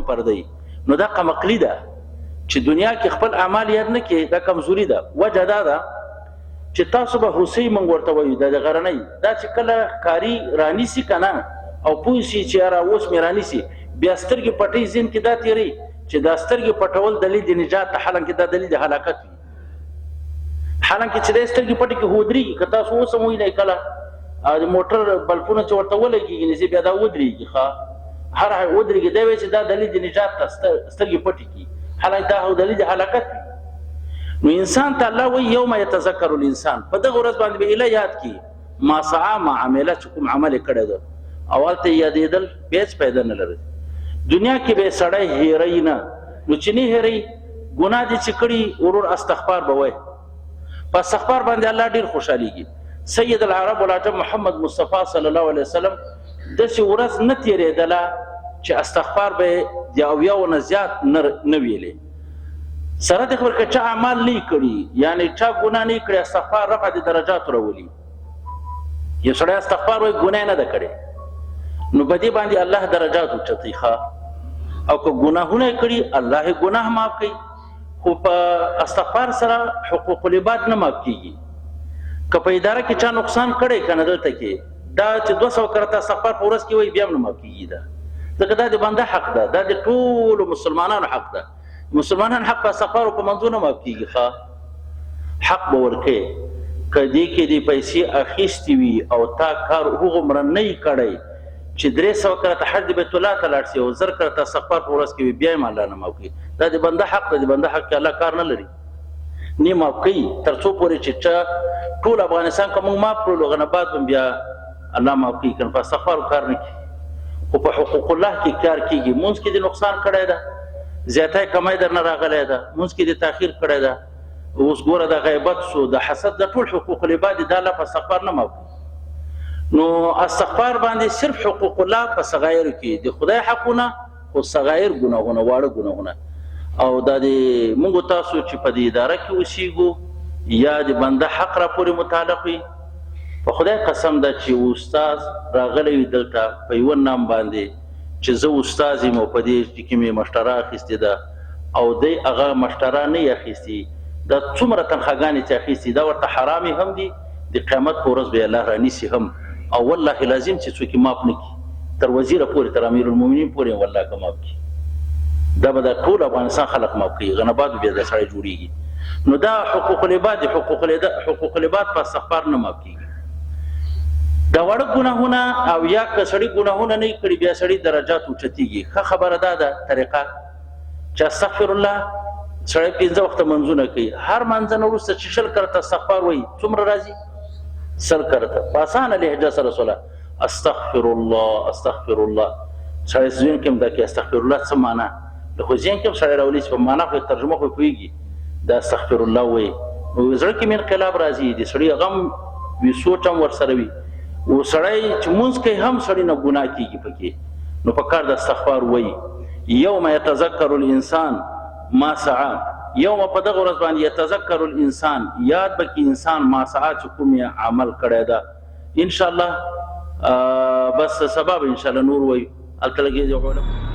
پردی نو دا قمقلی ده چې دنیا کې خپل اعمال یاد نه کې دا کمزوري ده. وجه دا ده چې تاسو به هوسۍ مونږ ورته وایو د غرنۍ دا چې کله کاری رانیسي که نه او پوه شي چې یاره اوس مې رانیسي بیا سترګې پټۍ ذهن کې دا تېروي چې دا سترګې پټول دلیل د نجات ته حالانکې دا دلیل د هلاکت وي. حالانکې چې دا سترګې پټې کې ودرېږي که تاسو اوس هم ووینئ کله د موټر بلفونه چې ورته ولګېږي نو بیا دا ودرېږي ښه هر ودرېږي دا وایي چې دا دلیل د نجات ته سترګې پټې کړي حالانکې دا دلیل د هلاکت وي. نو انسان ته الله وایي یوم یتذکر الانسان په دغه ورځ باندې به ایله یاد کړي ما سعی ما عمله چې کوم عمل یې کړی ده او هلته یې یادېدل بیا هېڅ پیدا نه لري. دنیا کې به سړی هېروي نه نو چې نه هېروي ګناه دې چې کړي ورور استغفار به وایي په استغفار باندې الله ډېر خوشحالېږي. سید العرب والعجم محمد مصطفی صلی الله علیه وسلم داسې ورځ نه تېرېدله چې استغفار به د اویاو نه زیات نه ویلې سره د خبر که چا اعمال نه کړي یعنی چا ګناه نه کړي استغفار رفع د درجاتو راولي. یو سړی استغفار وایي ګناه نه ده کړې نو په دې باندې الله درجات اوچتوي ښه او که ګناهونه یې کړي الله یې ګناه معاف کوي خو په استغفار سره حقوق العباد نه معاف کېږي. که په اداره کې چا نقصان کړی که نه دلته کې دا چې 200 کرته استغفار په ورځ کې وایي بیا هم نه معاف کېږي دا ځکه دا د بنده حق ده دا د ټولو مسلمانانو حق ده. مسلمانان حق په استغفار په منځو نه معاف کېږي ښه حق به ورکوې که دې کې دې پیسې اخیستې وي او تا کار هغومره نه یې کړی چې 300 کرته حج بیت الله ته لاړ شي او 1000 کرته استغفار په ورځ کې وي بیا هم الله نه معاف کوي. دا د بنده حق ده د بنده حق کې الله کار نه لري نه معاف کوي تر څو پورې چې ټول افغانستان که موږ معاف کړو هغه نه بعد هم بیا الله معاف کوي که نه په استغفار کار نه کوي خو په حقوق الله کې کار کېږي. مونځ کې دې نقصان کړی ده زیاتی کمی در نه راغلی ده مونځ کې دې تاخیر کړی ده اوس ګوره د غیبت شو د حسد د ټول حقوق العباد دا الله په استغفار نه معاف کوي. نو استغفار باندې صرف حقوق الله په صغایرو کې د خدای حقونه خو صغایر ګناهونه واړه ګناهونه او دا د موږ تاسو چې په دې اداره کې اوسېږو یا د بنده حق را پورې متعلق وي په خدای قسم ده چې استاد راغلی وي دلته په یوه نام باندې چې زه استاد یم او په دې کې مې مشتره اخیستې ده او دی هغه مشتره نه یې اخیستې دا څومره تنخواګانې چې اخیستې دا ورته حرامې هم دي د قیامت په ورځ به الله رانیسي هم او والله لازم چې څوک معاف نه کړي تر وزیره پورې تر امیر المؤمنین پورې والله که معاف کړي دا به د ټول افغانستان خلک معاف کړي غنه بعد بیا دا سړی جوړېږي. نو دا حقوق العباد حقوق العباد په استغفار نه معاف کېږي. دا واړه ګناهونه او یا که سړي ګناهونه نه کړي بیا سړي درجات اوچتېږي. ښه خبره دا ده طریقه چې استغفر الله سړی 15 وخته منځونه کوي هر منځ نه وروسته چې 20 کرته استغفار وایي څومره راځي 100 کرته په اسانه لهجه سره سوله استغفر الله استغفر الله سړی ذهن کې هم دا کې استغفر الله څه معنا د خو ذهن کې هم سړی راولي چې په معنا خو ترجمه خو پوهېږي دا استغفر الله وایي نو زړه کې مې انقلاب راځي د سړي غم وي سوچ هم ورسره وي و سړی چې مونځ کوي هم سړی نه ګناه کېږي پکې نو په کار د استغفار وایي. یوم یتذکر الانسان ما سعی یوم په دغه ورځ باندې یتذکر الانسان یاد به کې انسان ما سعی چې کوم یې عمل کړی ده انشاءالله بس سبب انشاءالله نور وایي هلته لګېږي علم